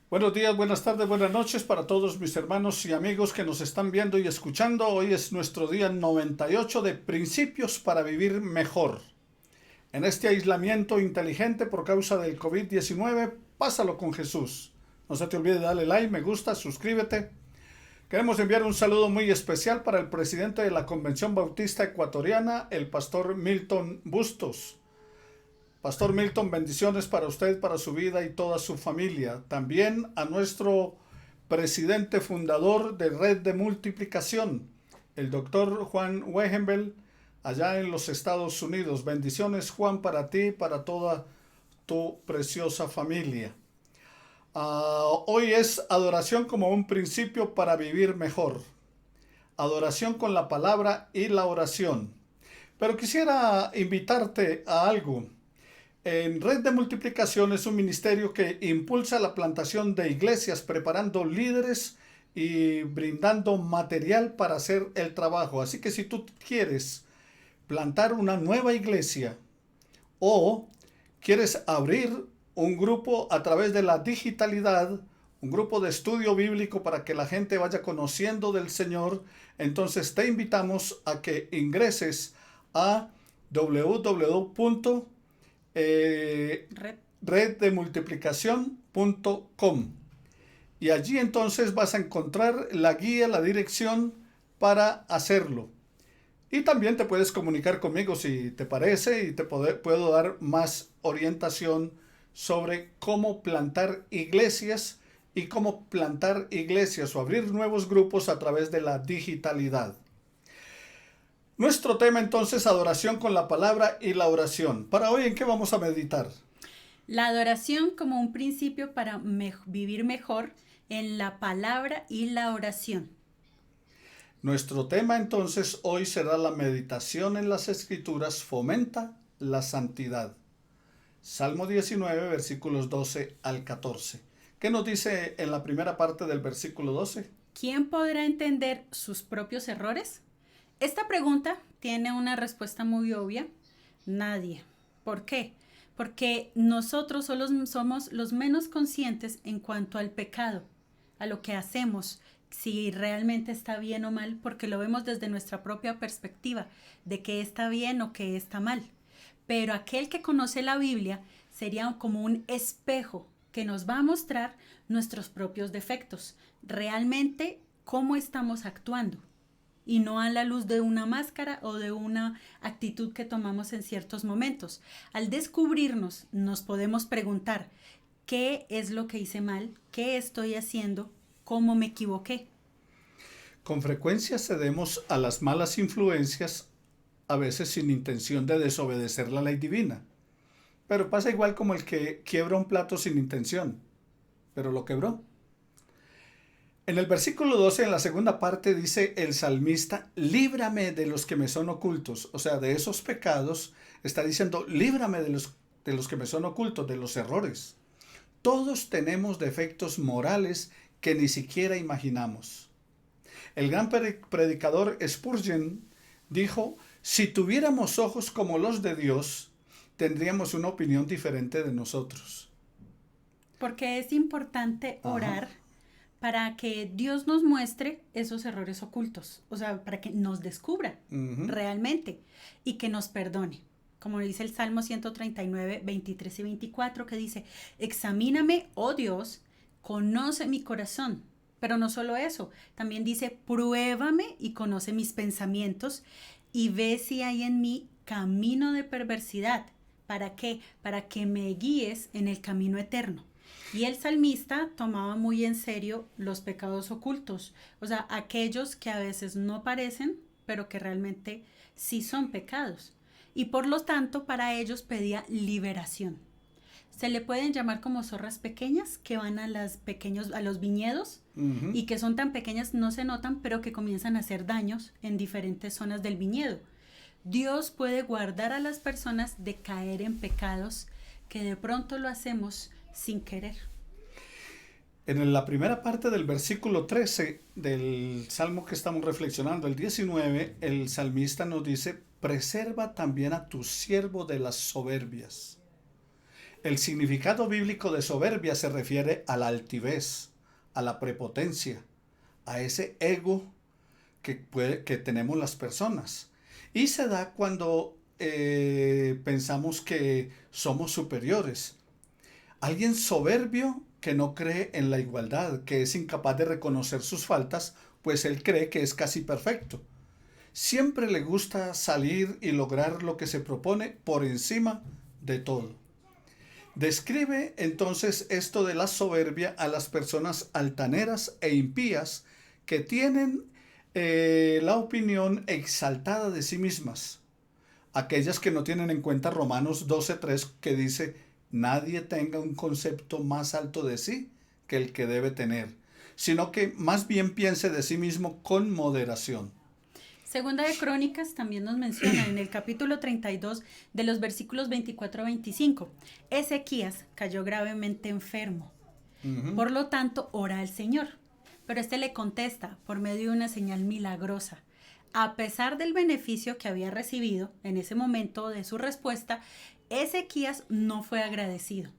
Buenos días, buenas tardes, buenas noches para todos mis hermanos y amigos que nos están viendo y escuchando. Hoy es nuestro día 98 de Principios para Vivir Mejor. En este aislamiento inteligente por causa del COVID-19, pásalo con Jesús. No se te olvide darle like, me gusta, suscríbete. Queremos enviar un saludo muy especial para el presidente de la Convención Bautista Ecuatoriana, el pastor Milton Bustos. Pastor Milton, bendiciones para usted, para su vida y toda su familia. También a nuestro presidente fundador de Red de Multiplicación, el doctor Juan Wegenbel, allá en los Estados Unidos. Bendiciones, Juan, para ti y para toda tu preciosa familia. Hoy es adoración como un principio para vivir mejor. Adoración con la palabra y la oración. Pero quisiera invitarte a algo. En Red de Multiplicación es un ministerio que impulsa la plantación de iglesias, preparando líderes y brindando material para hacer el trabajo. Así que si tú quieres plantar una nueva iglesia o quieres abrir un grupo a través de la digitalidad, un grupo de estudio bíblico para que la gente vaya conociendo del Señor, entonces te invitamos a que ingreses a www. Red. reddemultiplicación.com y allí entonces vas a encontrar la guía, la dirección para hacerlo. Y también te puedes comunicar conmigo si te parece y puedo dar más orientación sobre cómo plantar iglesias y cómo plantar iglesias o abrir nuevos grupos a través de la digitalidad. Nuestro tema entonces, adoración con la palabra y la oración. Para hoy, ¿en qué vamos a meditar? La adoración como un principio para vivir mejor en la palabra y la oración. Nuestro tema entonces hoy será la meditación en las Escrituras fomenta la santidad. Salmo 19, versículos 12 al 14. ¿Qué nos dice en la primera parte del versículo 12? ¿Quién podrá entender sus propios errores? Esta pregunta tiene una respuesta muy obvia. Nadie. ¿Por qué? Porque nosotros solo somos los menos conscientes en cuanto al pecado, a lo que hacemos, si realmente está bien o mal, porque lo vemos desde nuestra propia perspectiva, de qué está bien o qué está mal. Pero aquel que conoce la Biblia sería como un espejo que nos va a mostrar nuestros propios defectos, realmente cómo estamos actuando, y no a la luz de una máscara o de una actitud que tomamos en ciertos momentos. Al descubrirnos, nos podemos preguntar, ¿qué es lo que hice mal? ¿Qué estoy haciendo? ¿Cómo me equivoqué? Con frecuencia cedemos a las malas influencias, a veces sin intención de desobedecer la ley divina. Pero pasa igual como el que quiebra un plato sin intención, pero lo quebró. En el versículo 12, en la segunda parte, dice el salmista, líbrame de los que me son ocultos. O sea, de esos pecados, está diciendo, líbrame de los que me son ocultos, de los errores. Todos tenemos defectos morales que ni siquiera imaginamos. El gran predicador Spurgeon dijo, si tuviéramos ojos como los de Dios, tendríamos una opinión diferente de nosotros. Porque es importante Ajá. orar para que Dios nos muestre esos errores ocultos, o sea, para que nos descubra Uh-huh. realmente y que nos perdone. Como dice el Salmo 139, 23 y 24, que dice, examíname, oh Dios, conoce mi corazón. Pero no solo eso, también dice, pruébame y conoce mis pensamientos y ve si hay en mí camino de perversidad. ¿Para qué? Para que me guíes en el camino eterno. Y el salmista tomaba muy en serio los pecados ocultos, o sea, aquellos que a veces no parecen, pero que realmente sí son pecados. Y por lo tanto, para ellos pedía liberación. Se le pueden llamar como zorras pequeñas que van a los viñedos Uh-huh. y que son tan pequeñas no se notan, pero que comienzan a hacer daños en diferentes zonas del viñedo. Dios puede guardar a las personas de caer en pecados que de pronto lo hacemos sin querer. En la primera parte del versículo 13 del salmo que estamos reflexionando, el 19, el salmista nos dice, preserva también a tu siervo de las soberbias. El significado bíblico de soberbia se refiere a la altivez, a la prepotencia, a ese ego que tenemos las personas. Y se da cuando pensamos que somos superiores. Alguien soberbio que no cree en la igualdad, que es incapaz de reconocer sus faltas, pues él cree que es casi perfecto. Siempre le gusta salir y lograr lo que se propone por encima de todo. Describe entonces esto de la soberbia a las personas altaneras e impías que tienen la opinión exaltada de sí mismas. Aquellas que no tienen en cuenta Romanos 12:3 que dice, nadie tenga un concepto más alto de sí que el que debe tener, sino que más bien piense de sí mismo con moderación. Segunda de Crónicas también nos menciona en el capítulo 32 de los versículos 24 a 25. Ezequías cayó gravemente enfermo. Por lo tanto, ora al Señor. Pero este le contesta por medio de una señal milagrosa. A pesar del beneficio que había recibido en ese momento de su respuesta, Ezequías no fue agradecido,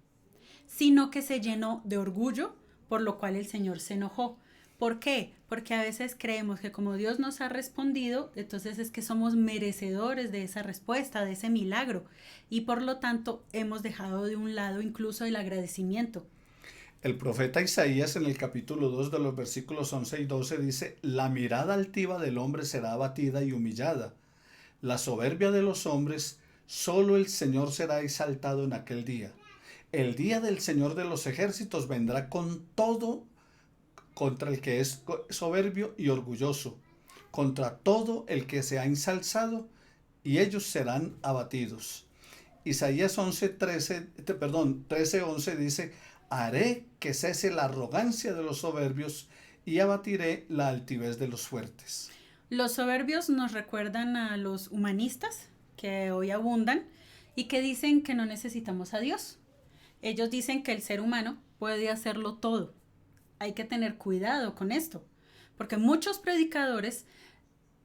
sino que se llenó de orgullo, por lo cual el Señor se enojó. ¿Por qué? Porque a veces creemos que como Dios nos ha respondido, entonces es que somos merecedores de esa respuesta, de ese milagro, y por lo tanto hemos dejado de un lado incluso el agradecimiento. El profeta Isaías en el capítulo 2 de los versículos 11 y 12 dice, la mirada altiva del hombre será abatida y humillada. La soberbia de los hombres, solo el Señor será exaltado en aquel día. El día del Señor de los ejércitos vendrá con todo contra el que es soberbio y orgulloso, contra todo el que se ha ensalzado, y ellos serán abatidos. Isaías 13:11 dice, haré que cese la arrogancia de los soberbios y abatiré la altivez de los fuertes. Los soberbios nos recuerdan a los humanistas que hoy abundan y que dicen que no necesitamos a Dios. Ellos dicen que el ser humano puede hacerlo todo. Hay que tener cuidado con esto, porque muchos predicadores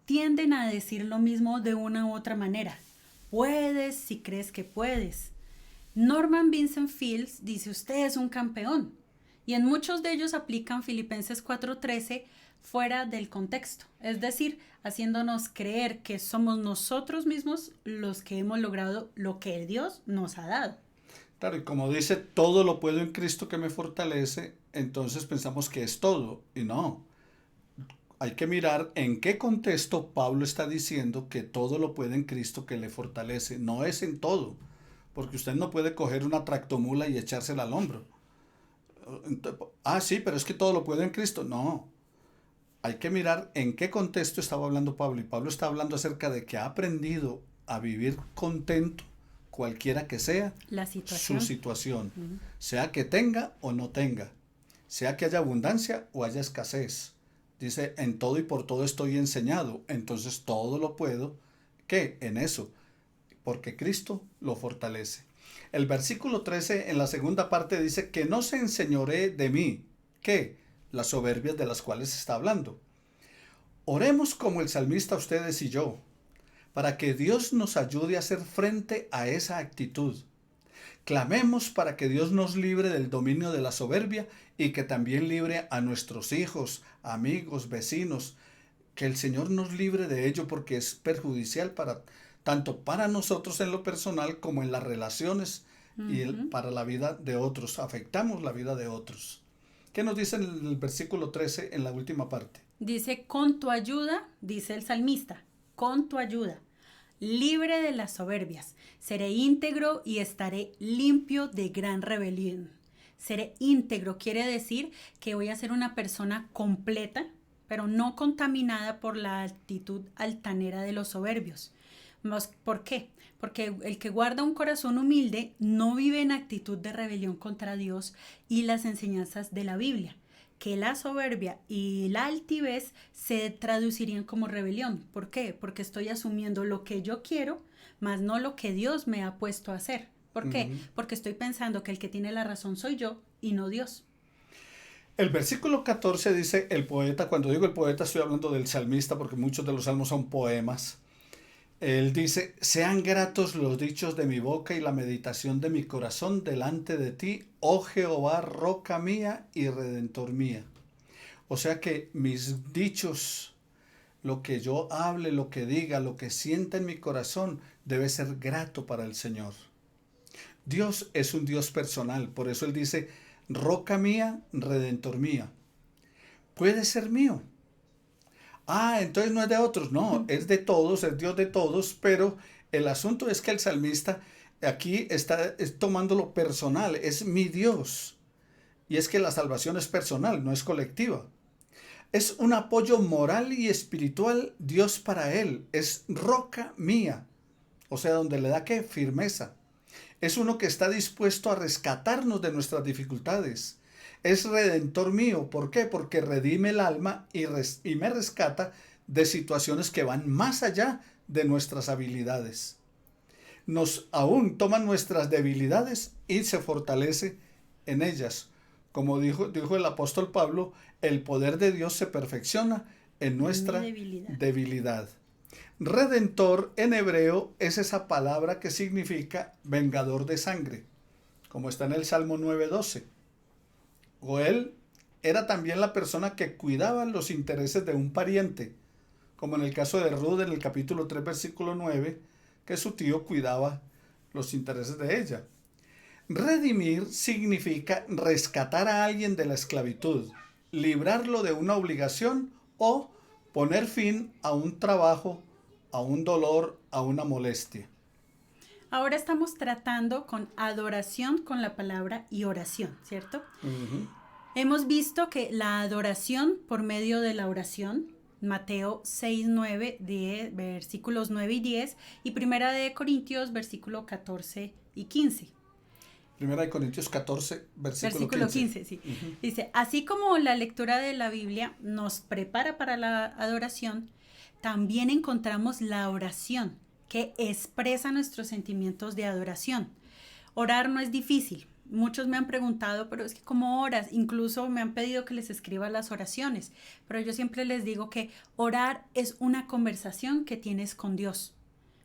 tienden a decir lo mismo de una u otra manera. Puedes si crees que puedes. Norman Vincent Fields dice, usted es un campeón. Y en muchos de ellos aplican Filipenses 4:13 fuera del contexto. Es decir, haciéndonos creer que somos nosotros mismos los que hemos logrado lo que Dios nos ha dado. Claro, y como dice, todo lo puedo en Cristo que me fortalece, entonces pensamos que es todo, y no. Hay que mirar en qué contexto Pablo está diciendo que todo lo puede en Cristo que le fortalece. No es en todo, porque usted no puede coger una tractomula y echársela al hombro. Sí, pero es que todo lo puede en Cristo. No, hay que mirar en qué contexto estaba hablando Pablo, y Pablo está hablando acerca de que ha aprendido a vivir contento, cualquiera que sea su situación, sea que tenga o no tenga, sea que haya abundancia o haya escasez. Dice, en todo y por todo estoy enseñado, entonces todo lo puedo, ¿qué? En eso, porque Cristo lo fortalece. El versículo 13 en la segunda parte dice, que no se enseñoree de mí, ¿qué? Las soberbias de las cuales está hablando. Oremos como el salmista ustedes y yo, para que Dios nos ayude a hacer frente a esa actitud. Clamemos para que Dios nos libre del dominio de la soberbia y que también libre a nuestros hijos, amigos, vecinos. Que el Señor nos libre de ello porque es perjudicial tanto para nosotros en lo personal como en las relaciones y para la vida de otros. Afectamos la vida de otros. ¿Qué nos dice en el versículo 13 en la última parte? Dice, con tu ayuda, dice el salmista, con tu ayuda, libre de las soberbias, seré íntegro y estaré limpio de gran rebelión. Seré íntegro quiere decir que voy a ser una persona completa, pero no contaminada por la actitud altanera de los soberbios. ¿Por qué? Porque el que guarda un corazón humilde no vive en actitud de rebelión contra Dios y las enseñanzas de la Biblia. Que la soberbia y la altivez se traducirían como rebelión. ¿Por qué? Porque estoy asumiendo lo que yo quiero, más no lo que Dios me ha puesto a hacer. ¿Por qué? Porque estoy pensando que el que tiene la razón soy yo y no Dios. El versículo 14 dice el poeta, cuando digo el poeta estoy hablando del salmista porque muchos de los salmos son poemas. Él dice, sean gratos los dichos de mi boca y la meditación de mi corazón delante de ti, oh Jehová, roca mía y redentor mía. O sea que mis dichos, lo que yo hable, lo que diga, lo que sienta en mi corazón, debe ser grato para el Señor. Dios es un Dios personal, por eso Él dice, roca mía, redentor mía. Puede ser mío. Ah, entonces no es de otros, no, es de todos, es Dios de todos, pero el asunto es que el salmista aquí está tomando lo personal, es mi Dios. Y es que la salvación es personal, no es colectiva. Es un apoyo moral y espiritual Dios para él, es roca mía, o sea, donde le da ¿qué? Firmeza. Es uno que está dispuesto a rescatarnos de nuestras dificultades. Es redentor mío. ¿Por qué? Porque redime el alma y me rescata de situaciones que van más allá de nuestras habilidades. Nos aún toman nuestras debilidades y se fortalece en ellas. Como dijo el apóstol Pablo, el poder de Dios se perfecciona en nuestra debilidad. Redentor en hebreo es esa palabra que significa vengador de sangre, como está en el Salmo 9:12. O él era también la persona que cuidaba los intereses de un pariente, como en el caso de Ruth en el capítulo 3, versículo 9, que su tío cuidaba los intereses de ella. Redimir significa rescatar a alguien de la esclavitud, librarlo de una obligación o poner fin a un trabajo, a un dolor, a una molestia. Ahora estamos tratando con adoración con la palabra y oración, ¿cierto? Hemos visto que la adoración por medio de la oración, Mateo 6, 9, 10, versículos 9 y 10, y Primera de Corintios, versículo 14 y 15. Primera de Corintios 14, versículo 15. Sí. Dice, así como la lectura de la Biblia nos prepara para la adoración, también encontramos la oración, que expresa nuestros sentimientos de adoración. Orar no es difícil. Muchos me han preguntado, pero es que ¿cómo oras? Incluso me han pedido que les escriba las oraciones, pero yo siempre les digo que orar es una conversación que tienes con Dios,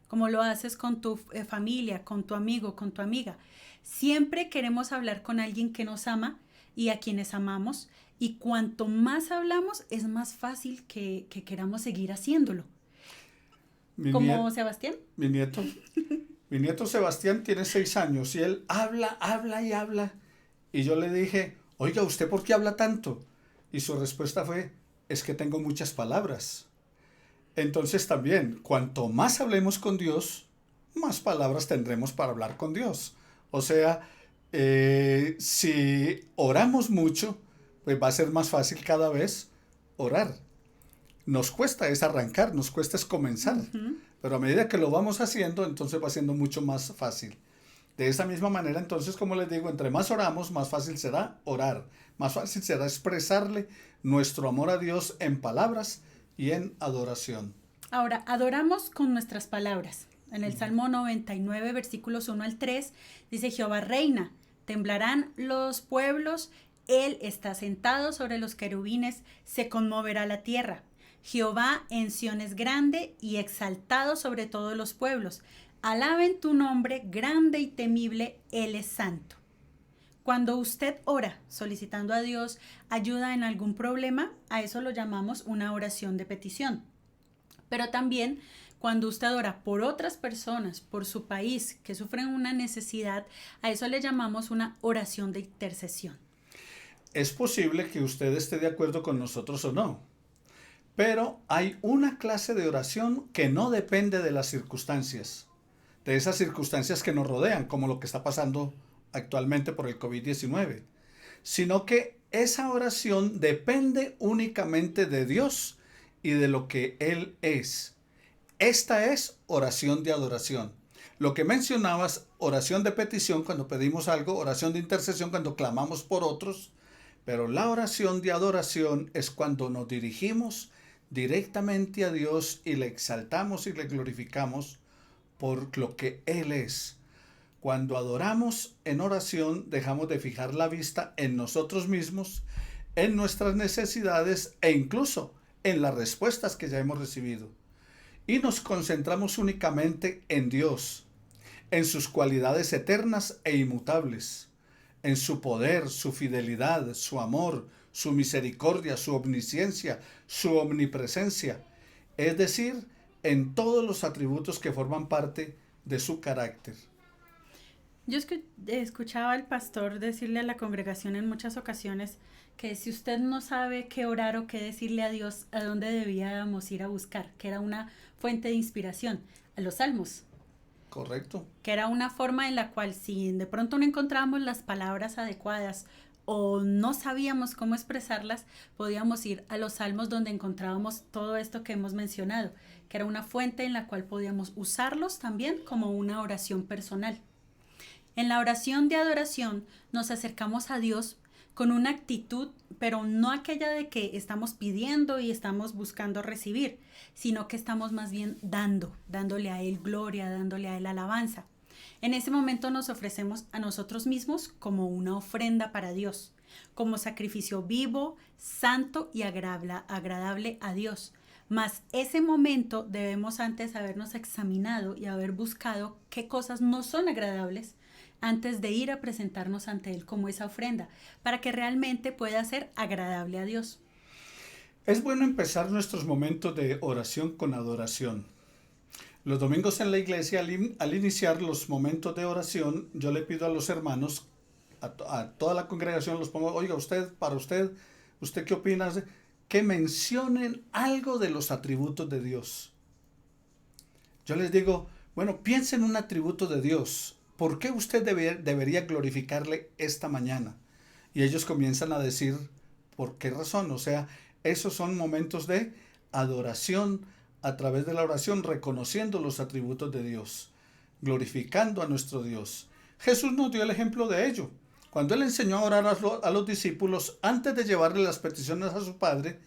como lo haces con tu familia, con tu amigo, con tu amiga. Siempre queremos hablar con alguien que nos ama y a quienes amamos, y cuanto más hablamos es más fácil que queramos seguir haciéndolo. ¿Como Sebastián? Mi nieto Sebastián tiene 6 años y él habla y habla. Y yo le dije, oiga, ¿usted por qué habla tanto? Y su respuesta fue, es que tengo muchas palabras. Entonces también, cuanto más hablemos con Dios, más palabras tendremos para hablar con Dios. O sea, si oramos mucho, pues va a ser más fácil cada vez orar. Nos cuesta es arrancar, nos cuesta es comenzar. Pero a medida que lo vamos haciendo, entonces va siendo mucho más fácil. De esa misma manera, entonces, como les digo, entre más oramos, más fácil será orar. Más fácil será expresarle nuestro amor a Dios en palabras y en adoración. Ahora, adoramos con nuestras palabras. En el Salmo 99, versículos 1 al 3, dice, Jehová reina, temblarán los pueblos, Él está sentado sobre los querubines, se conmoverá la tierra. Jehová en Sión es grande y exaltado sobre todos los pueblos. Alaben tu nombre, grande y temible, Él es santo. Cuando usted ora solicitando a Dios ayuda en algún problema, a eso lo llamamos una oración de petición. Pero también cuando usted ora por otras personas, por su país, que sufren una necesidad, a eso le llamamos una oración de intercesión. Es posible que usted esté de acuerdo con nosotros o no, pero hay una clase de oración que no depende de las circunstancias, de esas circunstancias que nos rodean, como lo que está pasando actualmente por el COVID-19, sino que esa oración depende únicamente de Dios y de lo que Él es. Esta es oración de adoración. Lo que mencionabas, oración de petición cuando pedimos algo, oración de intercesión cuando clamamos por otros, pero la oración de adoración es cuando nos dirigimos directamente a Dios y le exaltamos y le glorificamos por lo que Él es. Cuando adoramos en oración, dejamos de fijar la vista en nosotros mismos, en nuestras necesidades e incluso en las respuestas que ya hemos recibido. y nos concentramos únicamente en Dios, en sus cualidades eternas e inmutables, en su poder, su fidelidad, su amor, su misericordia, su omnisciencia, su omnipresencia, es decir, en todos los atributos que forman parte de su carácter. Yo escuchaba al pastor decirle a la congregación en muchas ocasiones que si usted no sabe qué orar o qué decirle a Dios, a dónde debíamos ir a buscar, que era una fuente de inspiración, a los salmos, ¿Correcto? que era una forma en la cual si de pronto no encontrábamos las palabras adecuadas o no sabíamos cómo expresarlas, podíamos ir a los salmos donde encontrábamos todo esto que hemos mencionado, que era una fuente en la cual podíamos usarlos también como una oración personal. En la oración de adoración nos acercamos a Dios con una actitud, pero no aquella de que estamos pidiendo y estamos buscando recibir, sino que estamos más bien dándole a Él gloria, dándole a Él alabanza. En ese momento nos ofrecemos a nosotros mismos como una ofrenda para Dios, como sacrificio vivo, santo y agradable a Dios. Mas ese momento debemos antes habernos examinado y haber buscado qué cosas no son agradables antes de ir a presentarnos ante Él como esa ofrenda, para que realmente pueda ser agradable a Dios. Es bueno empezar nuestros momentos de oración con adoración. Los domingos en la iglesia, al iniciar los momentos de oración, yo le pido a los hermanos, a toda la congregación, los pongo, oiga, ¿usted qué opina? Que mencionen algo de los atributos de Dios. Yo les digo, bueno, piensen en un atributo de Dios. ¿Por qué usted debería glorificarle esta mañana? Y ellos comienzan a decir, ¿por qué razón? O sea, esos son momentos de adoración a través de la oración, reconociendo los atributos de Dios, glorificando a nuestro Dios. Jesús nos dio el ejemplo de ello. Cuando Él enseñó a orar a los discípulos, antes de llevarle las peticiones a su Padre,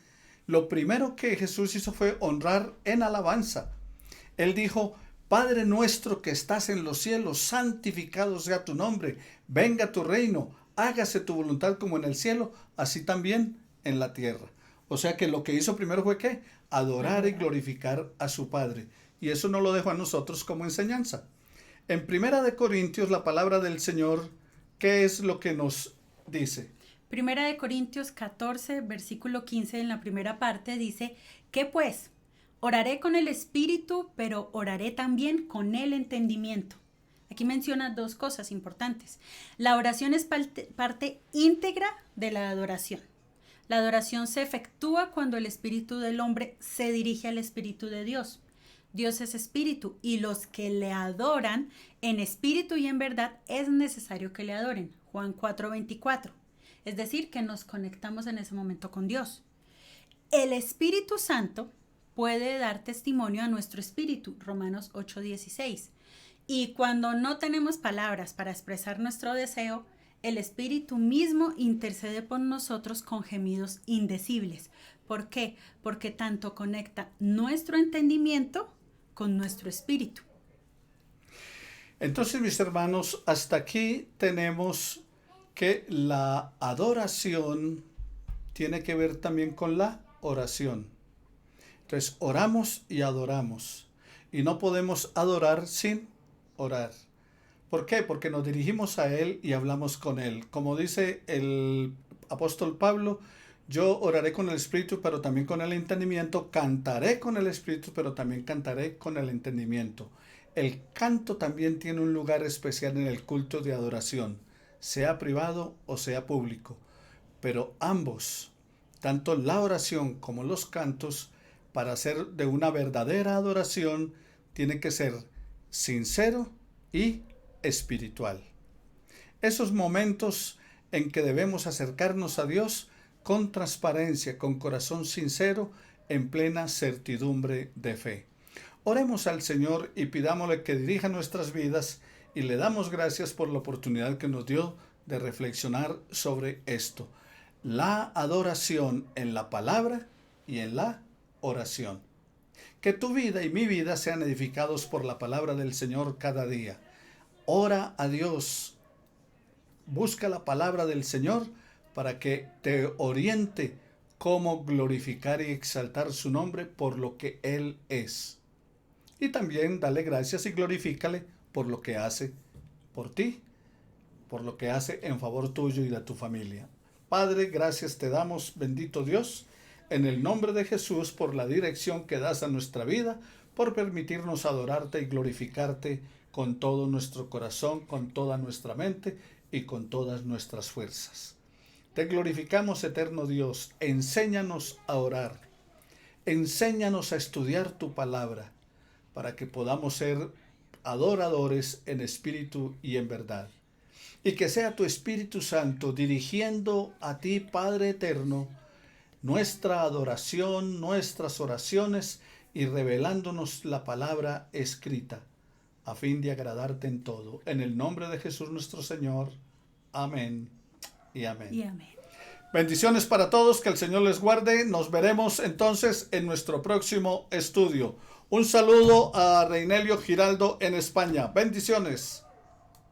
lo primero que Jesús hizo fue honrar en alabanza. Él dijo, Padre nuestro que estás en los cielos, santificado sea tu nombre, venga tu reino, hágase tu voluntad como en el cielo, así también en la tierra. O sea que lo que hizo primero fue ¿qué? Adorar y glorificar a su Padre. Y eso no lo dejó a nosotros como enseñanza. En Primera de Corintios, la palabra del Señor, ¿qué es lo que nos dice? Primera de Corintios 14, versículo 15, en la primera parte dice, ¿qué pues? Oraré con el espíritu, pero oraré también con el entendimiento. Aquí menciona dos cosas importantes. La oración es parte íntegra de la adoración. La adoración se efectúa cuando el espíritu del hombre se dirige al espíritu de Dios. Dios es espíritu y los que le adoran en espíritu y en verdad es necesario que le adoren. Juan 4:24. Es decir, que nos conectamos en ese momento con Dios. El Espíritu Santo puede dar testimonio a nuestro espíritu, Romanos 8:16. Y cuando no tenemos palabras para expresar nuestro deseo, el Espíritu mismo intercede por nosotros con gemidos indecibles. ¿Por qué? Porque tanto conecta nuestro entendimiento con nuestro espíritu. Entonces, mis hermanos, hasta aquí tenemos que la adoración tiene que ver también con la oración. Entonces, oramos y adoramos. Y no podemos adorar sin orar. ¿Por qué? Porque nos dirigimos a Él y hablamos con Él. Como dice el apóstol Pablo, yo oraré con el Espíritu, pero también con el entendimiento. Cantaré con el Espíritu, pero también cantaré con el entendimiento. El canto también tiene un lugar especial en el culto de adoración, sea privado o sea público. Pero ambos, tanto la oración como los cantos, para ser de una verdadera adoración, tiene que ser sincero y espiritual. Esos momentos en que debemos acercarnos a Dios con transparencia, con corazón sincero, en plena certidumbre de fe. Oremos al Señor y pidámosle que dirija nuestras vidas y le damos gracias por la oportunidad que nos dio de reflexionar sobre esto. La adoración en la palabra y en la oración. Que tu vida y mi vida sean edificados por la palabra del Señor cada día. Ora a Dios. Busca la palabra del Señor para que te oriente cómo glorificar y exaltar su nombre por lo que Él es. Y también dale gracias y glorifícale por lo que hace por ti, por lo que hace en favor tuyo y de tu familia. Padre, gracias te damos, bendito Dios, en el nombre de Jesús, por la dirección que das a nuestra vida, por permitirnos adorarte y glorificarte con todo nuestro corazón, con toda nuestra mente y con todas nuestras fuerzas. Te glorificamos, eterno Dios. Enséñanos a orar. Enséñanos a estudiar tu palabra para que podamos ser adoradores en espíritu y en verdad. Y que sea tu Espíritu Santo dirigiendo a ti, Padre eterno, nuestra adoración, nuestras oraciones y revelándonos la palabra escrita a fin de agradarte en todo. En el nombre de Jesús nuestro Señor. Amén y amén. Y amén. Bendiciones para todos, que el Señor les guarde. Nos veremos entonces en nuestro próximo estudio. Un saludo a Reinelio Giraldo en España. Bendiciones.